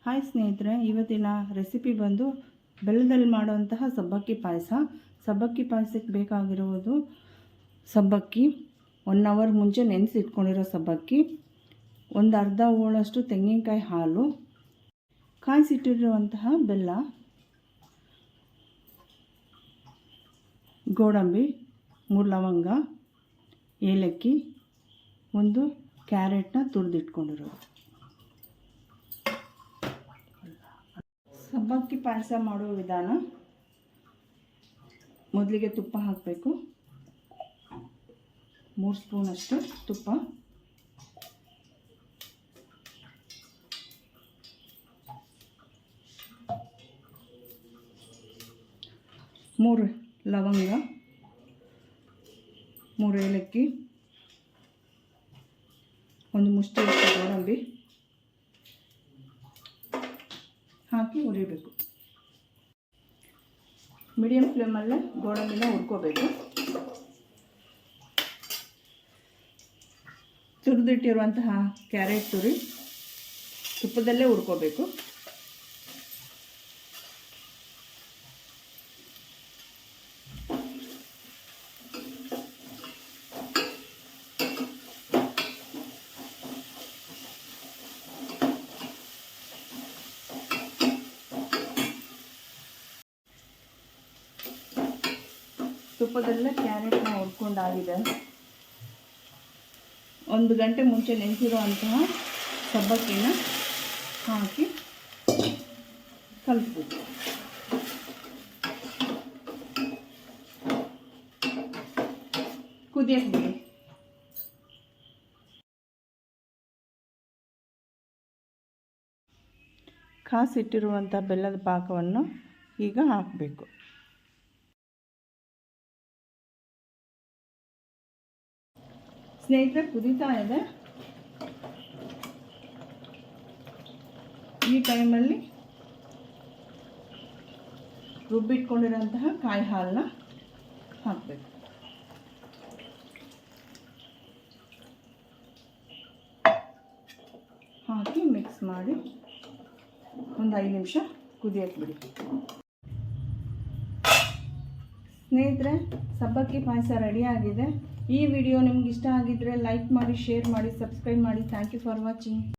Hi ಸ್ನೇಹಿತರೆ, ಇವತ್ತಿನ recipe ಬಂದು ಬೆಲ್ಲದಲ್ಲಿ ಮಾಡುವಂತಹ ಸಬ್ಬಕ್ಕಿ ಪಾಯಸ. ಸಬ್ಬಕ್ಕಿ ಪಾಯಸಕ್ಕೆ ಬೇಕಾಗಿರುವುದು ಸಬ್ಬಕ್ಕಿ, 1 ಅವರ್ ಮುಂಚೆ ನೆನೆಸಿಟ್ಕೊಂಡಿರೋ ಸಬ್ಬಕ್ಕಿ, ಒಂದು ಅರ್ಧ ಹೋಳಷ್ಟು ತೆಂಗಿನಕಾಯಿ ಹಾಲು, ಕಾಯಿಸಿಟ್ಟಿರುವಂತಹ ಬೆಲ್ಲ, ಗೋಡಂಬಿ, 3 ಲವಂಗ, ಏಲಕ್ಕಿ, ಒಂದು ಕ್ಯಾರೆಟ್ನ ತುರಿದಿಟ್ಕೊಂಡಿರೋದು. ಸಬ್ಬಕ್ಕಿ ಪಾಯಸ ಮಾಡುವ ವಿಧಾನ: ಮೊದಲಿಗೆ ತುಪ್ಪ ಹಾಕಬೇಕು. 3 ಸ್ಪೂನಷ್ಟು ತುಪ್ಪ, ಮೂರು ಲವಂಗ, 3 ಏಲಕ್ಕಿ, ಒಂದು ಮುಷ್ಟಿಯಷ್ಟು ಗೋಡಂಬಿ ಹಾಕಿ ಹುರಿಬೇಕು. ಮೀಡಿಯಂ ಫ್ಲೇಮಲ್ಲೇ ಗೋಡಂಬಿನ ಹುರ್ಕೋಬೇಕು. ತುರಿದಿಟ್ಟಿರುವಂತಹ ಕ್ಯಾರೆಟ್ ತುರಿ ತುಪ್ಪದಲ್ಲೇ ಹುರ್ಕೋಬೇಕು. ತುಪ್ಪದಲ್ಲೇ ಕ್ಯಾರೆಟ್ನ ಹುರ್ಕೊಂಡಾಗಿದೆ. 1 ಗಂಟೆ ಮುಂಚೆ ನೆನೆಸಿರುವಂತಹ ಸಬ್ಬಕ್ಕಿನ ಹಾಕಿ ಕಲಿಸ್ಬೇಕು. ಕುದಿಯಕ್ಕೆ ಬಿಡಿ. ಕಾಸಿಟ್ಟಿರುವಂಥ ಬೆಲ್ಲದ ಪಾಕವನ್ನು ಈಗ ಹಾಕಬೇಕು. ಸ್ನೇಹಿತರೆ, ಕುದೀತಾ ಇದೆ. ಈ ಟೈಮಲ್ಲಿ ರುಬ್ಬಿಟ್ಕೊಂಡಿರೋಂತಹ ಕಾಯಿ ಹಾಲನ್ನ ಹಾಕಬೇಕು. ಹಾಕಿ ಮಿಕ್ಸ್ ಮಾಡಿ ಒಂದು 5 ನಿಮಿಷ ಕುದಿಯಕ್ಕೆ ಬಿಡಿ. ಸ್ನೇಹಿತರೆ, ಸಬ್ಬಕ್ಕಿ ಪಾಯಸ ರೆಡಿಯಾಗಿದೆ. ಈ ವಿಡಿಯೋ ನಿಮ್ಗೆ ಇಷ್ಟ ಆಗಿದ್ದರೆ ಲೈಕ್ ಮಾಡಿ, ಶೇರ್ ಮಾಡಿ, ಸಬ್ಸ್ಕ್ರೈಬ್ ಮಾಡಿ. Thank you for watching.